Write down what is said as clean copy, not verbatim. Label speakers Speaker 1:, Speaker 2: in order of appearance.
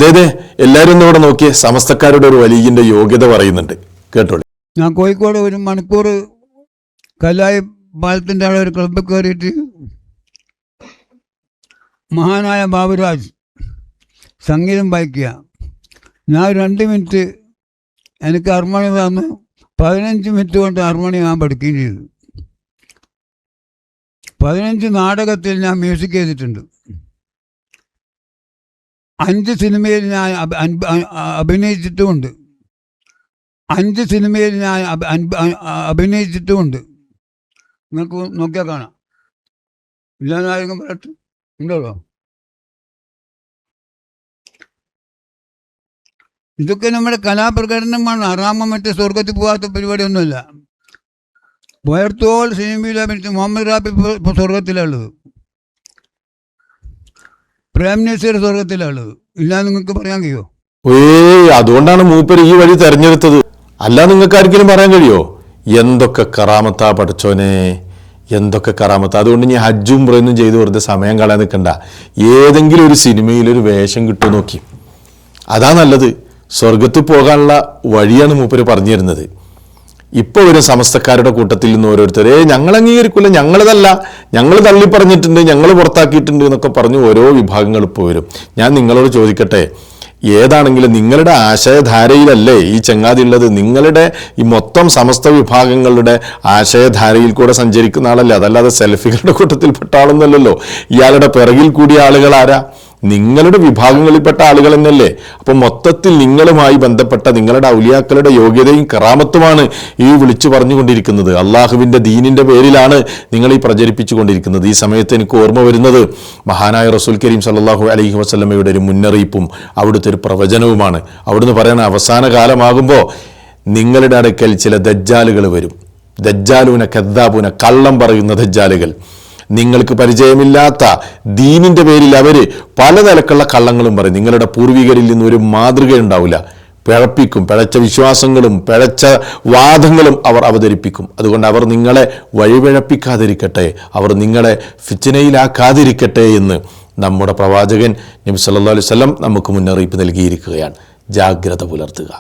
Speaker 1: ദേ എല്ലാവരും ഒന്നുകൂടെ നോക്കിയേ, സമസ്തക്കാരുടെ ഒരു വലിയന്റെ യോഗ്യത പറയുന്നുണ്ട്, കേട്ടോളൂ.
Speaker 2: ഞാൻ കോഴിക്കോട് 1 മണിക്കൂർ കല്ലായി പാലത്തിൻ്റെ അവിടെ ഒരു ക്ലബ്ബിൽ കയറിയിട്ട് മഹാനായ ബാബുരാജ് സംഗീതം വായിക്കുക. ഞാൻ 2 മിനിറ്റ് എനിക്ക് ഹാർമോണിയം തന്നു. 15 മിനിറ്റ് കൊണ്ട് ഹാർമോണിയം ഞാൻ പഠിക്കുകയും ചെയ്തു. 15 നാടകത്തിൽ ഞാൻ മ്യൂസിക് ചെയ്തിട്ടുണ്ട്. 5 സിനിമയിൽ ഞാൻ അഭിനയിച്ചിട്ടുമുണ്ട്. 5 സിനിമയിൽ ഞാൻ അഭിനയിച്ചിട്ടുമുണ്ട്. നിങ്ങൾക്ക് നോക്കിയാൽ കാണാം. ഇല്ലാതായിരിക്കും പറയട്ടെ, ഉണ്ടല്ലോ. ഇതൊക്കെ നമ്മുടെ കലാപ്രകടനമാണ്. ആറാമ മറ്റേ സ്വർഗത്തിൽ പോകാത്ത പരിപാടിയൊന്നുമില്ല. വയർത്തോൾ സിനിമയിൽ അഭിനയിച്ച് മുഹമ്മദ് റാഫി ഇപ്പോൾ സ്വർഗത്തിലുള്ളത്, പ്രേം നസീർ സ്വർഗത്തിലുള്ളത്. ഇല്ല നിങ്ങൾക്ക് പറയാൻ കഴിയുമോ?
Speaker 1: അതുകൊണ്ടാണ് മൂപ്പര് ഈ വഴി തെരഞ്ഞെടുത്തത്. അല്ല നിങ്ങൾക്ക് ആർക്കെങ്കിലും പറയാൻ കഴിയോ? എന്തൊക്കെ കറാമത്താ പഠിച്ചോനെ, എന്തൊക്കെ കറാമത്ത. അതുകൊണ്ട് ഞാൻ ഹജ്ജും ഉംറയൊന്നും ചെയ്ത് വെറുതെ സമയം കളയാൻ നിൽക്കണ്ട. ഏതെങ്കിലും ഒരു സിനിമയിലൊരു വേഷം കിട്ടുമോ നോക്കി, അതാ നല്ലത്. സ്വർഗത്തിൽ പോകാനുള്ള വഴിയാണ് മൂപ്പര് പറഞ്ഞു തരുന്നത്. ഇപ്പോൾ ഒരു സമസ്തക്കാരുടെ കൂട്ടത്തിൽ നിന്ന് ഓരോരുത്തരെ ഞങ്ങൾ അംഗീകരിക്കില്ല, ഞങ്ങളതല്ല, ഞങ്ങൾ തള്ളി പറഞ്ഞിട്ടുണ്ട്, ഞങ്ങൾ പുറത്താക്കിയിട്ടുണ്ട് എന്നൊക്കെ പറഞ്ഞ് ഓരോ വിഭാഗങ്ങൾ ഇപ്പോൾ വരും. ഞാൻ നിങ്ങളോട് ചോദിക്കട്ടെ, ഏതാണെങ്കിലും നിങ്ങളുടെ ആശയധാരയിലല്ലേ ഈ ചങ്ങാതി ഉള്ളത്? നിങ്ങളുടെ ഈ മൊത്തം സമസ്ത വിഭാഗങ്ങളുടെ ആശയധാരയിൽ കൂടെ സഞ്ചരിക്കുന്ന ആളല്ലേ, അതല്ലാതെ സെൽഫികളുടെ കൂട്ടത്തിൽപ്പെട്ട ആളൊന്നുമല്ലല്ലോ. ഇയാളുടെ പിറകിൽ കൂടിയ ആളുകൾ ആരാ? നിങ്ങളുടെ വിഭാഗങ്ങളിൽപ്പെട്ട ആളുകൾ തന്നെയല്ലേ. അപ്പം മൊത്തത്തിൽ നിങ്ങളുമായി ബന്ധപ്പെട്ട നിങ്ങളുടെ ഔലിയാക്കളുടെ യോഗ്യതയും കറാമത്തുമാണ് ഈ വിളിച്ചു പറഞ്ഞുകൊണ്ടിരിക്കുന്നത്. അള്ളാഹുവിൻ്റെ ദീനിൻ്റെ പേരിലാണ് നിങ്ങൾ ഈ പ്രചരിപ്പിച്ചു കൊണ്ടിരിക്കുന്നത്. ഈ സമയത്ത് എനിക്ക് ഓർമ്മ വരുന്നത് മഹാനായ റസൂൽ കരീം സല്ലല്ലാഹു അലൈഹി വസല്ലമയുടെ ഒരു മുന്നറിയിപ്പും അവിടുത്തെ ഒരു പ്രവചനവുമാണ്. അവിടുന്ന് പറയുന്ന അവസാന കാലമാകുമ്പോൾ നിങ്ങളുടെ അടുക്കൽ ചില ദജ്ജാലുകൾ വരും. ദജ്ജാലൂന കദ്ദാബൂന, കള്ളം പറയുന്ന ദജ്ജാലുകൾ. നിങ്ങൾക്ക് പരിചയമില്ലാത്ത ദീനിൻ്റെ പേരിൽ അവർ പലതരക്കുള്ള കള്ളങ്ങളും പറയും. നിങ്ങളുടെ പൂർവികരിൽ നിന്ന് ഒരു മാതൃക ഉണ്ടാവില്ല. പിഴപ്പിക്കും, പിഴച്ച വിശ്വാസങ്ങളും പിഴച്ച വാദങ്ങളും അവർ അവതരിപ്പിക്കും. അതുകൊണ്ട് അവർ നിങ്ങളെ വഴിപിഴപ്പിക്കാതിരിക്കട്ടെ, അവർ നിങ്ങളെ ഫിത്നയിലാക്കാതിരിക്കട്ടെ എന്ന് നമ്മുടെ പ്രവാചകൻ നബി സല്ലല്ലാഹു അലൈഹി വസല്ലം നമുക്ക് മുന്നറിയിപ്പ് നൽകിയിരിക്കുകയാണ്. ജാഗ്രത പുലർത്തുക.